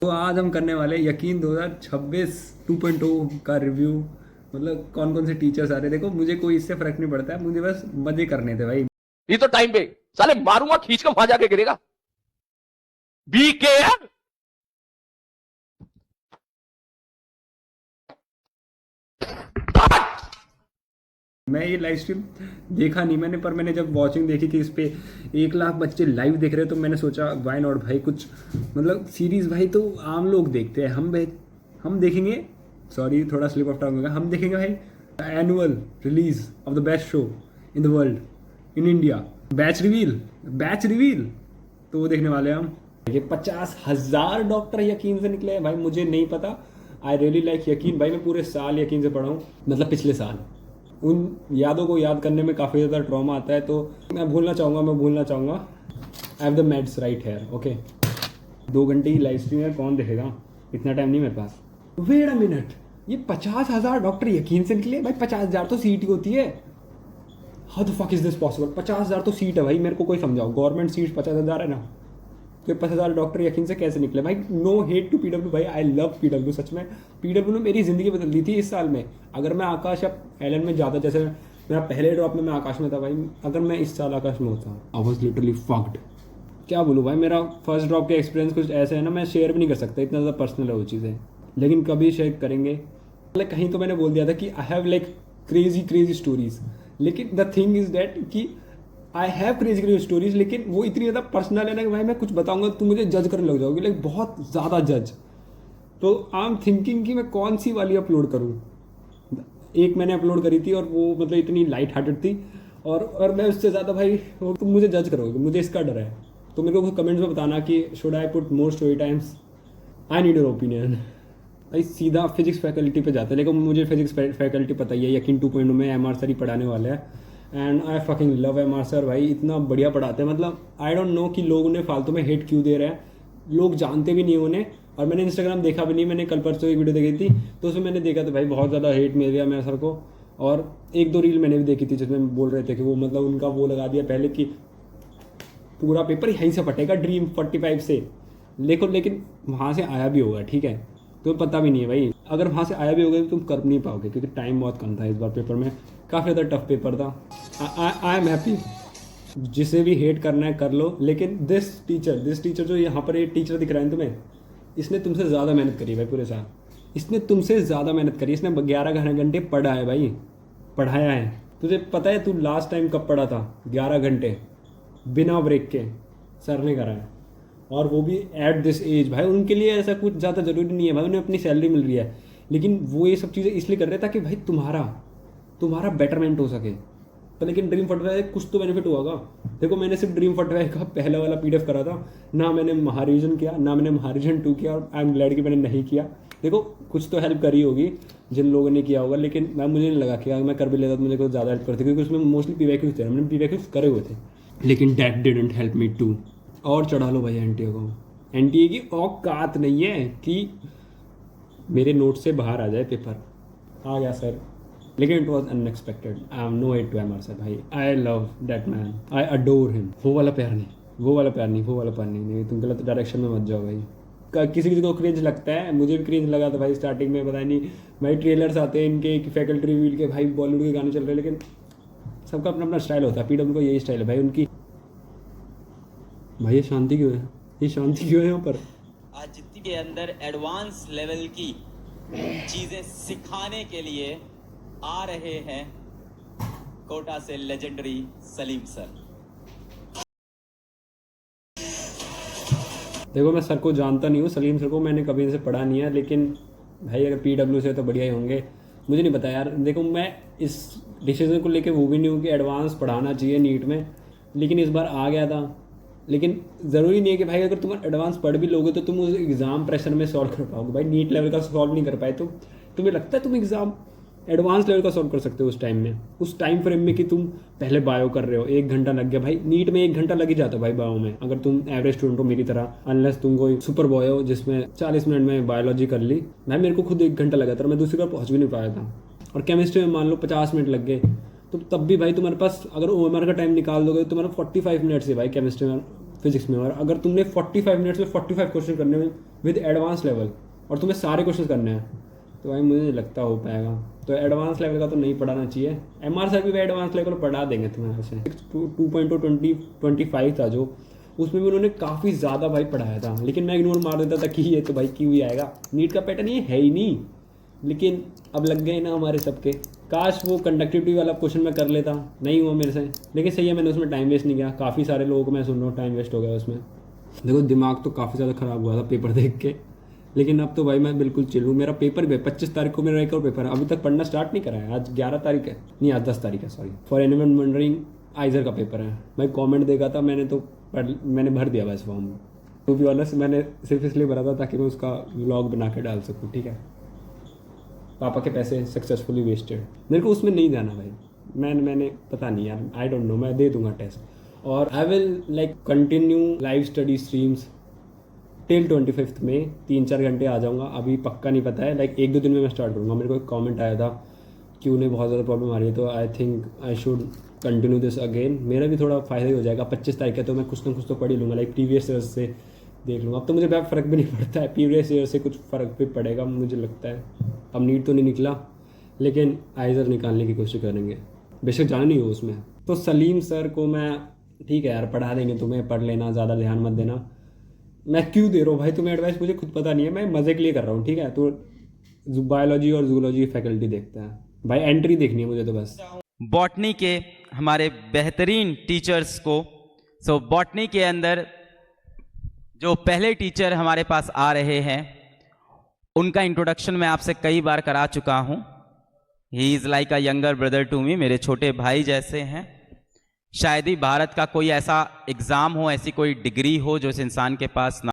तो आज हम करने वाले हैं यकीन 2026 2.0 का रिव्यू। मतलब कौन कौन से टीचर्स आ रहे हैं। देखो मुझे कोई इससे फर्क नहीं पड़ता है, मुझे बस मजे करने थे भाई। ये तो टाइम पे साले मारूंगा, खींच कर वहां जाके गिरेगा। Be care. मैं ये लाइव स्ट्रीम देखा नहीं मैंने, पर मैंने जब वॉचिंग देखी कि इस पे 1 लाख बच्चे लाइव देख रहे हैं तो मैंने सोचा वाई नॉट भाई, कुछ मतलब सीरीज भाई तो आम लोग देखते हैं, हम देखेंगे। सॉरी थोड़ा स्लिप ऑफ टंग होगा, हम देखेंगे भाई annual release of the best show in the world in India. Batch reveal तो वो देखने वाले हैं हम। ये 50,000 डॉक्टर यकीन से निकले हैं भाई, मुझे नहीं पता। आई रियली लाइक यकीन भाई, मैं पूरे साल यकीन से पढ़ा हूँ, मतलब पिछले साल। उन यादों को याद करने में काफ़ी ज़्यादा ट्रॉमा आता है, तो मैं भूलना चाहूँगा। I have the meds right here, okay. 2 घंटे की लाइव स्ट्रीम है, कौन देखेगा, इतना टाइम नहीं मेरे पास। वेट अ मिनट, ये 50,000 डॉक्टर यकीन से निकले भाई। 50,000 तो सीट ही होती है। How the fuck is this possible? 50,000 तो सीट है भाई, मेरे को कोई समझाओ। गवर्नमेंट सीट 50,000 है ना, तो 50,000 डॉक्टर यकीन से कैसे निकले भाई? नो हेट टू पीडब्ल्यू भाई, आई लव पीडब्ल्यू। सच में पीडब्ल्यू ने मेरी ज़िंदगी बदल दी थी इस साल में। अगर मैं आकाश या एलन में ज़्यादा, जैसे मेरा पहले ड्रॉप में मैं आकाश में था भाई, अगर मैं इस साल आकाश में होता, आई वॉज लिटरली फक्ड। क्या बोलूँ भाई, मेरा फर्स्ट ड्रॉप के एक्सपीरियंस कुछ ऐसे है ना, मैं शेयर भी नहीं कर सकता, इतना ज़्यादा पर्सनल है वो चीज़ें, लेकिन कभी शेयर करेंगे। मतलब कहीं तो मैंने बोल दिया था कि I have like crazy stories, लेकिन द थिंग इज दैट कि आई हैव क्रेजी स्टोरीज, लेकिन वो इतनी ज़्यादा पर्सनल है ना कि भाई मैं कुछ बताऊंगा तो मुझे जज करने लग जाओगे, लाइक बहुत ज़्यादा जज। तो आई एम थिंकिंग कि मैं कौन सी वाली अपलोड करूँ। एक मैंने अपलोड करी थी और वो मतलब इतनी लाइट हार्टेड थी, और मैं उससे ज़्यादा भाई वो तुम मुझे जज करोगे, मुझे इसका डर है। तो मेरे को कमेंट्स में बताना कि should I put more story times, I need your opinion. भाई सीधा फिजिक्स फैकल्टी पे जाते हैं, लेकिन मुझे फिजिक्स फैकल्टी पता ही है, यकीन 2.0 में एम आर सर ही पढ़ाने वाले हैं। And I fucking love M R sir भाई, इतना बढ़िया पढ़ाते हैं। मतलब आई डोंट नो कि लोग उन्हें फालतू में हेट क्यों दे रहे हैं, लोग जानते भी नहीं उन्हें। और मैंने इंस्टाग्राम देखा भी नहीं, मैंने कल परसों एक वीडियो देखी थी तो उसमें मैंने देखा था भाई बहुत ज़्यादा हेट मिल गया मेरे सर को। और 1-2 रील मैंने भी देखी थी जिसमें बोल रहे थे कि वो मतलब उनका वो लगा दिया पहले कि पूरा पेपर यहीं से फटेगा ड्रीम 45 से। लेकिन वहाँ से आया भी होगा, ठीक है, तो पता भी नहीं है भाई। अगर वहाँ से आया भी होगा तो तुम कर नहीं पाओगे, क्योंकि टाइम बहुत कम था इस बार पेपर में, काफ़ी ज़्यादा टफ पेपर था। आई एम हैप्पी, जिसे भी हेट करना है कर लो, लेकिन दिस टीचर जो यहाँ पर ये टीचर दिख रहा है तुम्हें, इसने तुमसे ज़्यादा मेहनत करी है भाई पूरे साल। इसने तुमसे ज़्यादा मेहनत करी, इसने 11 घंटे पढ़ा है भाई, पढ़ाया है। तुझे पता है तू लास्ट टाइम कब पढ़ा था? 11 घंटे बिना ब्रेक के सर ने करा है, और वो भी एट दिस एज। भाई उनके लिए ऐसा कुछ ज़्यादा ज़रूरी नहीं है भाई, उन्हें अपनी सैलरी मिल रही है, लेकिन वो ये सब चीज़ें इसलिए कर रहे हैं ताकि भाई तुम्हारा बेटरमेंट हो सके। तो लेकिन ड्रीम फटवेयर कुछ तो बेनिफिट होगा। देखो मैंने सिर्फ ड्रीम फटवेयर का पहला वाला पीडीएफ करा था, ना मैंने महारिजन किया, ना मैंने महारिजन 2 किया, और आई एम ग्लैड कि मैंने नहीं किया। देखो कुछ तो हेल्प करी होगी जिन लोगों ने किया होगा, लेकिन मुझे नहीं लगा कि अगर मैं कर भी लेता तो मुझे कुछ ज़्यादा हेल्प करती, क्योंकि उसमें मोस्टली पीवाईक्यूज थे, मैंने पीवाईक्यूज करे हुए थे। लेकिन that didn't help me too. और चढ़ा लो भाई एनटीए को, एनटीए की औकात नहीं है कि मेरे नोट से बाहर आ जाए पेपर। आ गया सर, लेकिन it was unexpected. I am no hate to M R sir भाई, I love that man, I adore him. वो वाला प्यार नहीं, तुम गलत डायरेक्शन में मत जाओ भाई। किसी को क्रिंज लगता है, मुझे भी क्रिंज लगा था भाई स्टार्टिंग में, पता नहीं भाई ट्रेलर्स आते हैं इनके फैकल्टी रिवील के, भाई बॉलीवुड के गाने चल रहे हैं, लेकिन सबका अपना अपना स्टाइल होता है। पीडब्ल्यू को यही स्टाइल है भाई उनकी। भाई ये शांति क्यों है यहाँ पर? आज जितनी के अंदर एडवांस लेवल की चीजें सिखाने के लिए आ रहे हैं कोटा से लेजेंडरी सलीम सर। देखो मैं सर को जानता नहीं हूँ, सलीम सर को मैंने कभी इनसे पढ़ा नहीं है, लेकिन भाई अगर पीडब्ल्यू से तो बढ़िया ही होंगे। मुझे नहीं पता यार, देखो मैं इस डिसीजन को लेके वो भी नहीं हूँ कि एडवांस पढ़ाना चाहिए नीट में, लेकिन इस बार आ गया था। लेकिन ज़रूरी नहीं है कि भाई अगर तुम एडवांस पढ़ भी लोगे तो तुम उस एग्ज़ाम प्रेशर में सॉल्व कर पाओगे। भाई नीट लेवल का सॉल्व नहीं कर पाए तो तुम्हें लगता है तुम एग्ज़ाम एडवांस लेवल का सॉल्व कर सकते हो उस टाइम में, उस टाइम फ्रेम में कि तुम पहले बायो कर रहे हो, 1 घंटा लग गया भाई। नीट में 1 घंटा लग ही जाता है भाई बायो में, अगर तुम एवरेज स्टूडेंट हो मेरी तरह, अनलेस तुम कोई सुपर बॉय हो जिसमें 40 मिनट में बायोलॉजी कर ली। भाई मेरे को खुद 1 घंटा लगा था, मैं दूसरी बार पहुँच भी नहीं पाया था। और केमिस्ट्री में मान लो 50 मिनट लग गए, तो तब भी भाई तुम्हारे पास अगर ओएमआर का टाइम निकाल दोगे तो तुम्हारा 45 मिनट से भाई केमिस्ट्री में फिजिक्स में, और अगर तुमने 45 मिनट्स में 45 क्वेश्चन करने में विद एडवांस लेवल और तुम्हें सारे क्वेश्चन करने हैं, तो भाई मुझे नहीं लगता हो पाएगा। तो एडवांस लेवल का तो नहीं पढ़ाना चाहिए। MR सर भी एडवांस लेवल पढ़ा देंगे तुम्हें वैसे। 2.25 था जो, उसमें भी उन्होंने काफ़ी ज़्यादा भाई पढ़ाया था, लेकिन मैं इग्नोर मार देता था कि ये तो भाई क्यों ही आएगा, नीट का पैटर्न ये है ही नहीं। लेकिन अब लग गए ना हमारे सबके। काश वो कंडक्टिविटी वाला क्वेश्चन मैं कर लेता, नहीं हुआ मेरे से, लेकिन सही है मैंने उसमें टाइम वेस्ट नहीं किया। काफ़ी सारे लोगों को मैं सुन रहा हूँ टाइम वेस्ट हो गया उसमें। देखो दिमाग तो काफ़ी ज़्यादा ख़राब हुआ था पेपर देख के, लेकिन अब तो भाई मैं बिल्कुल चिल हूँ। मेरा पेपर भी 25 तारीख को मेरा एक और पेपर है, अभी तक पढ़ना स्टार्ट नहीं करा है। आज 11 तारीख है, नहीं आज 10 तारीख है, सॉरी। फॉर एनीवन वंडरिंग, आइजर का पेपर है। मैं कमेंट देखा था मैंने, तो मैंने भर दिया बस फॉर्म। टू बी ऑनेस्ट मैंने सिर्फ इसलिए भरा था ताकि मैं उसका व्लॉग बना के डाल सकूँ, ठीक है। पापा के पैसे सक्सेसफुली वेस्टेड, मेरे को उसमें नहीं जाना भाई। मैंने पता नहीं यार, आई डोंट नो, मैं दे दूंगा टेस्ट। और I will like continue live study streams till 25 में 3-4 घंटे आ जाऊँगा। अभी पक्का नहीं पता है, लाइक 1-2 दिन में मैं स्टार्ट करूँगा। मेरे को एक कमेंट आया था कि उन्हें बहुत ज़्यादा प्रॉब्लम आ रही है, तो I think I should continue this again. मेरा भी थोड़ा फ़ायदा ही हो जाएगा। 25 तारीख है तो मैं कुछ ना कुछ तो पढ़ ही लूँगा, लाइक प्रीवियस ईयर से देख लूँगा। अब तो मुझे बहुत फ़र्क भी नहीं पड़ता है, प्रीवियस ईयर से कुछ फ़र्क भी पड़ेगा मुझे लगता है। अब नीट तो नहीं निकला, लेकिन आइजर निकालने की कोशिश करेंगे, बेशक जाना नहीं हो उसमें। तो सलीम सर को मैं, ठीक है यार पढ़ा देंगे तुम्हें, पढ़ लेना, ज़्यादा ध्यान मत देना। मैं क्यों दे रहा हूँ भाई तुम्हें एडवाइस, मुझे खुद पता नहीं है, मैं मज़े के लिए कर रहा हूँ, ठीक है। तो बायोलॉजी और जूलॉजी फैकल्टी देखता है भाई, एंट्री देखनी है मुझे तो बस। बॉटनी के हमारे बेहतरीन टीचर्स को, सो बॉटनी के अंदर जो पहले टीचर हमारे पास आ रहे हैं उनका इंट्रोडक्शन मैं आपसे कई बार करा चुका हूं। He is like a younger brother to me, मेरे छोटे भाई जैसे हैं। शायद ही भारत का कोई ऐसा एग्ज़ाम हो, ऐसी कोई डिग्री हो जो इस इंसान के पास ना।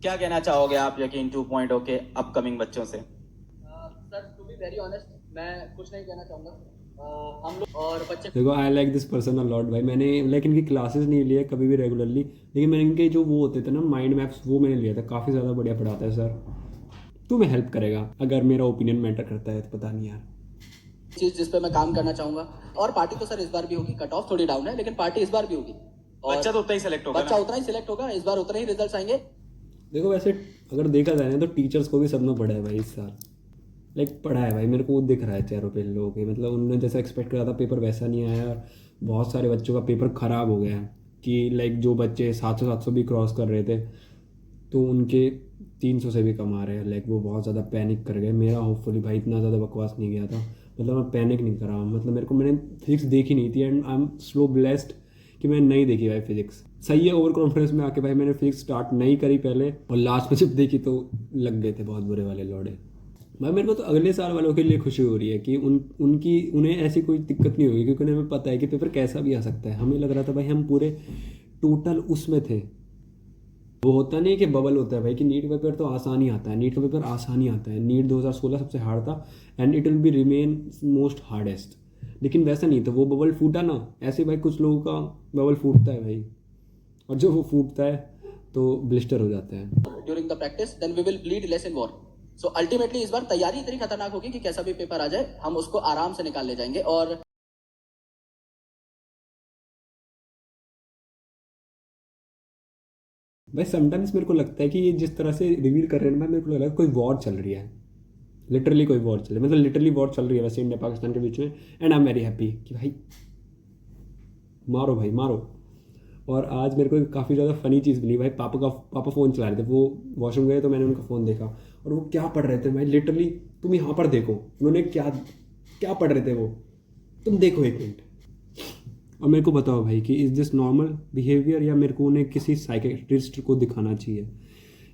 क्या कहना चाहोगे आप यकीन 2.0 के अपकमिंग बच्चों से? Sir to be very honest मैं कुछ नहीं कहना चाहूँगा। हम लोग और बच्चे, देखो I like this person a lot भाई। मैंने लाइक इनकी क्लासेस नहीं लिए कभी भी रेगुलरली, लेकिन मैंने इनके जो वो होते थे ना माइंड मैप्स, वो मैंने लिया था। काफ़ी ज़्यादा बढ़िया पढ़ाता है सर। तुम्हें हेल्प करेगा अगर मेरा ओपिनियन मैटर करता है तो, पता नहीं यार। चीज़ जिस पे मैं काम करना चाहूँगा, और पार्टी तो सर इस बार भी होगी, कट ऑफ थोड़ी डाउन है लेकिन पार्टी इस बार भी होगी। और बच्चा तो उतना ही सेलेक्ट होगा, बच्चा उतना ही सिलेक्ट होगा, इस बार उतने ही रिजल्ट आएंगे। देखो वैसे अगर देखा जाए ना तो टीचर्स को भी सदमा पड़ा है भाई इस साल। लाइक पढ़ा है भाई, मेरे को वो दिख रहा है चेहरों पे लोगों के, मतलब उन्होंने जैसा एक्सपेक्ट करा था पेपर वैसा नहीं आया। और बहुत सारे बच्चों का पेपर ख़राब हो गया है कि लाइक जो बच्चे 700 भी क्रॉस कर रहे थे तो उनके 300 से भी कम आ रहे हैं। लाइक वो बहुत ज़्यादा पैनिक कर गए। मेरा होपफुली भाई इतना ज़्यादा बकवास नहीं गया था, मतलब मैं पैनिक नहीं करा। मतलब मैंने फिजिक्स देखी नहीं थी, and I am slow blessed कि मैंने नहीं देखी भाई फिजिक्स। सही है, ओवर कॉन्फिडेंस में आके भाई मैंने फिजिक्स स्टार्ट नहीं करी पहले, और लास्ट में जब देखी तो लग गए थे बहुत बुरे वाले लौड़े भाई। मेरे को तो अगले साल वालों के लिए खुशी हो रही है कि उन्हें ऐसी कोई दिक्कत नहीं होगी, क्योंकि उन्हें पता है कि पेपर कैसा भी आ सकता है। हमें लग रहा था भाई हम पूरे टोटल उसमें थे। वो होता नहीं कि बबल होता है भाई कि नीट पेपर तो आसान ही आता है, नीट का पेपर आसान ही आता है। नीट 2016 सबसे हार्ड था and it will be remain most hardest, लेकिन वैसा नहीं था। वो बबल फूटा ना, ऐसे भाई कुछ लोगों का बबल फूटता है भाई, और जब वो फूटता है तो ब्लिस्टर हो जाते हैं। During the practice then we will bleed less in war. So ultimately इस बार तैयारी इतनी खतरनाक होगी कि कैसा भी पेपर आ जाए हम उसको आराम से निकाल ले जाएंगे। और भाई समटाइम्स मेरे को लगता है कि ये जिस तरह से रिवील कर रहे हैं ना, मेरे को लग रहा है कोई वॉर चल रही है, लिटरली कोई वॉर चल रही है। मतलब लिटरली वॉर चल रही है वैसे इंडिया पाकिस्तान के बीच में। And I am very happy कि भाई मारो भाई मारो। और आज मेरे को काफ़ी ज़्यादा फ़नी चीज़ मिली भाई। पापा फ़ोन चला रहे थे, वो वॉशरूम गए तो मैंने उनका फ़ोन देखा और वो क्या पढ़ रहे थे भाई। लिटरली तुम यहाँ पर देखो उन्होंने क्या पढ़ रहे थे वो, तुम देखो एक मिनट और मेरे को बताओ भाई कि इज़ दिस नॉर्मल बिहेवियर, या मेरे को उन्हें किसी साइकेट्रिस्ट को दिखाना चाहिए।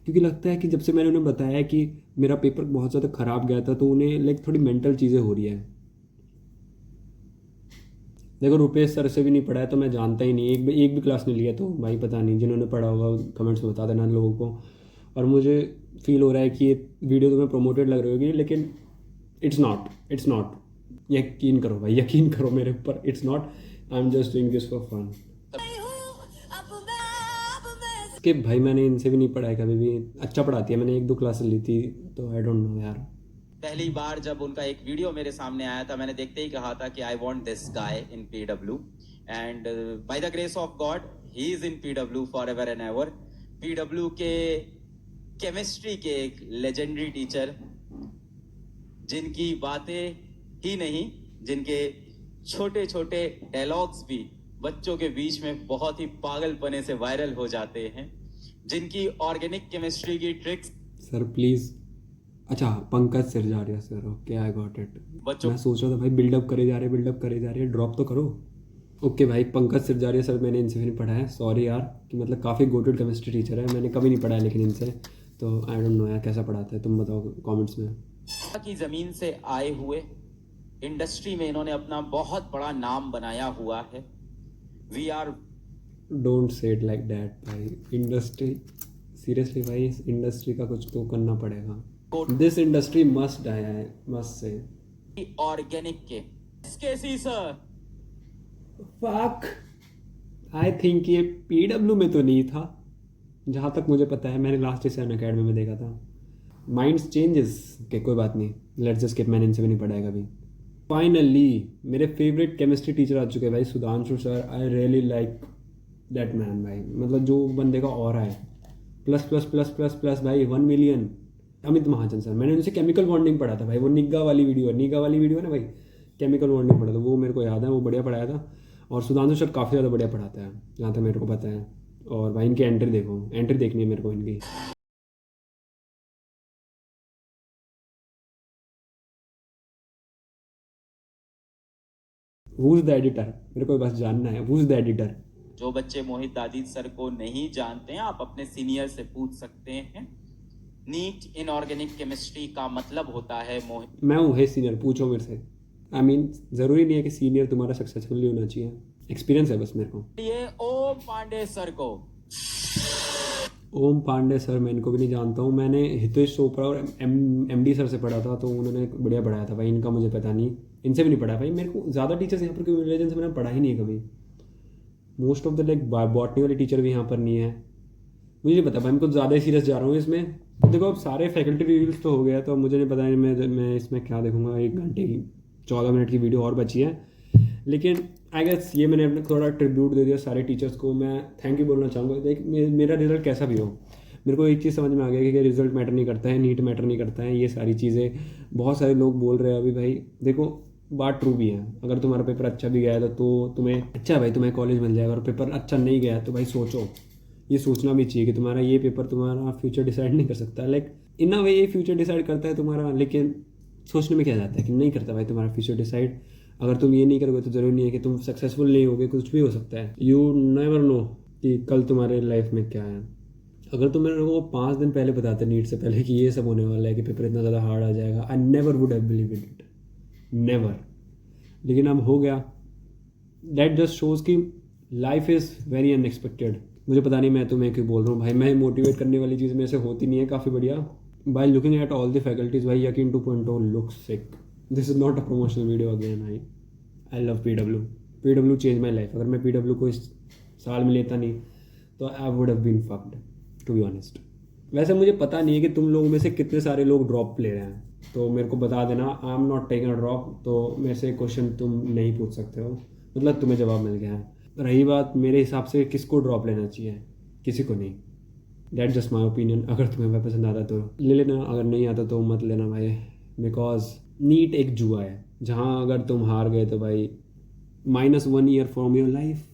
क्योंकि लगता है कि जब से मैंने उन्हें बताया कि मेरा पेपर बहुत ज़्यादा ख़राब गया था तो उन्हें लाइक थोड़ी मेंटल चीज़ें हो रही है। देखो रुपेश सर से भी नहीं पढ़ा है तो मैं जानता ही नहीं, एक भी क्लास नहीं लिया, तो भाई पता नहीं, जिन्होंने पढ़ा होगा कमेंट्स में बता देना लोगों को। और मुझे फील हो रहा है कि ये वीडियो तुम्हें प्रोमोटेड लग रही होगी, लेकिन इट्स नॉट। यकीन करो भाई, यकीन करो मेरे ऊपर, it's not. I am just doing this for fun. कि भाई मैंने इनसे भी नहीं पढ़ा है कभी भी। अच्छा पढ़ाती है, मैंने 1-2 क्लासेस ली थी, तो आई डोंट नो यार। पहली बार जब उनका एक वीडियो मेरे सामने आया था, मैंने देखते ही कहा था कि I want this guy in PW, and by the grace of God he is in PW forever and ever. PW के केमिस्ट्री के एक लेजेंडरी टीचर, जिनकी बातें ही नहीं, जिनके छोटे छोटे डायलॉग्स भी बच्चों के बीच में बहुत ही पागलपने से वायरल हो जाते हैं, जिनकी ऑर्गेनिक केमिस्ट्री की ट्रिक्स सर प्लीज़। अच्छा, Pankaj Sirjaria sir, okay I got it. बच्चों मैं सोच रहा था भाई बिल्डअप करे जा रहे, ड्रॉप तो करो। ओके भाई, पंकज सिरजारिया सर, मैंने इनसे भी नहीं पढ़ा है, सॉरी यार, कि मतलब काफ़ी गोटेड केमिस्ट्री टीचर है, मैंने कभी नहीं पढ़ा है लेकिन इनसे, तो आई डोंट नो यार कैसा पढ़ाते हैं, तुम बताओ कमेंट्स में। की जमीन से आए हुए, इंडस्ट्री में इन्होंने अपना बहुत बड़ा नाम बनाया हुआ है। We are don't say it like that भाई, इंडस्ट्री, सीरियसली भाई, इस इंडस्ट्री का कुछ तो करना पड़ेगा। This industry must die, must say organic के कैसी सर। फक, आई थिंक ये पीडब्ल्यू में तो नहीं था, जहाँ तक मुझे पता है, मैंने लास्ट ईयर अकेडमी में देखा था। माइंड्स चेंजेस के, कोई बात नहीं, लेट्स जस्ट स्किप, मैंने इनसे भी नहीं पढ़ा है कभी। फाइनली मेरे फेवरेट केमिस्ट्री टीचर आ चुके हैं भाई, Sudhanshu sir. I really like that man भाई, मतलब जो बंदे का ऑरा है, plus plus plus plus plus भाई, 1 मिलियन। अमित महाजन सर, मैंने उनसे केमिकल बॉन्डिंग पढ़ा था भाई, वो निग्गा वाली वीडियो है ना भाई, केमिकल बॉन्डिंग पढ़ा था, वो मेरे को याद है, वो बढ़िया पढ़ाया था। और सुधांशु सर काफ़ी ज़्यादा बढ़िया पढ़ाता है, जहाँ तक मेरे को पता है। और भाई इनकी एंट्री देखो, एंट्री देखनी है मेरे को इनकी। हु इज द एडिटर, मेरे को बस जानना है, हु इज द एडिटर। जो बच्चे मोहित दादिद सर को नहीं जानते हैं, आप अपने सीनियर से पूछ सकते हैं। नीट इनऑर्गेनिक केमिस्ट्री का मतलब होता है मोहित। मैं हूँ, है सीनियर, पूछो मेरे से। आई मीन ज़रूरी नहीं है कि सीनियर तुम्हारा सक्सेसफुल होना चाहिए, एक्सपीरियंस है बस मेरे को। ये ओम पांडे सर को। ओम पांडे सर, मैं इनको भी नहीं जानता हूँ, मैंने हितेश चोपड़ा और एमडी सर से पढ़ा था, तो उन्होंने बढ़िया पढ़ाया था भाई, इनका मुझे पता नहीं, इनसे भी नहीं पढ़ा भाई। मेरे को ज़्यादा टीचर्स यहाँ पर क्यों मिले जिनसे मैंने पढ़ा ही नहीं है कभी। Most of the like botany वाले टीचर भी यहाँ पर नहीं है, मुझे नहीं पता भाई, मैं कुछ ज़्यादा ही सीरियस जा रहा हूँ इसमें। देखो अब सारे फैकल्टी रिव्यूल्स तो हो गया, तो मुझे नहीं पता है मैं इसमें क्या देखूँगा। 1 घंटे की 14 मिनट की वीडियो और बची है, लेकिन आई गेस ये मैंने अपना थोड़ा ट्रिब्यूट दे दिया सारे टीचर्स को। मैं थैंक यू बोलना चाहूँगा। देख, मेरा रिजल्ट कैसा भी हो, मेरे को एक चीज़ समझ में आ गया कि रिजल्ट मैटर नहीं करता है, नीट मैटर नहीं करता है, ये सारी चीज़ें बहुत सारे लोग बोल रहे हैं अभी भाई। देखो बात ट्रू भी है, अगर तुम्हारा पेपर अच्छा भी गया तो तुम्हें अच्छा है भाई, तुम्हें कॉलेज मिल जाएगा। और पेपर अच्छा नहीं गया तो भाई सोचो, ये सोचना भी चाहिए कि तुम्हारा ये पेपर तुम्हारा फ्यूचर डिसाइड नहीं कर सकता। लाइक इन अ वे ये फ्यूचर डिसाइड करता है तुम्हारा, लेकिन सोचने में क्या जाता है कि नहीं करता भाई तुम्हारा फ्यूचर डिसाइड। अगर तुम ये नहीं करोगे तो ज़रूरी नहीं है कि तुम सक्सेसफुल नहीं होगे, कुछ भी हो सकता है। यू नेवर नो कि कल तुम्हारे लाइफ में क्या है। अगर तुम मेरे को 5 दिन पहले बताते नीट से पहले कि ये सब होने वाला है, कि पेपर इतना ज़्यादा हार्ड आ जाएगा, I never would have believe it, never. लेकिन अब हो गया। दैट जस्ट शोज़ कि लाइफ इज़ वेरी अनएक्सपेक्टेड। मुझे पता नहीं मैं तुम्हें क्यों बोल रहा हूँ भाई, मैं मोटिवेट करने वाली चीज़ मेरे से होती नहीं है, काफ़ी बढ़िया। By looking at all the faculties भाई, यकीन 2.0 looks sick. This is not a promotional video again. I love PW change my life. अगर मैं पीडब्ल्यू को इस साल में लेता नहीं तो I would have been fucked, to be honest. वैसे मुझे पता नहीं है कि तुम लोगों में से कितने सारे लोग ड्रॉप ले रहे हैं, तो मेरे को बता देना। I am not taking a drop, तो मेरे से क्वेश्चन तुम नहीं पूछ सकते हो, मतलब तुम्हें जवाब मिल गया है। रही बात मेरे हिसाब से किसको ड्रॉप लेना चाहिए, किसी को नहीं। That just my opinion. अगर तुम्हें वह पसंद आता तो ले लेना, अगर नहीं आता तो मत लेना भाई, बिकॉज नीट एक जुआ है, जहाँ अगर तुम हार गए तो भाई -1 ईयर फ्रॉम योर लाइफ।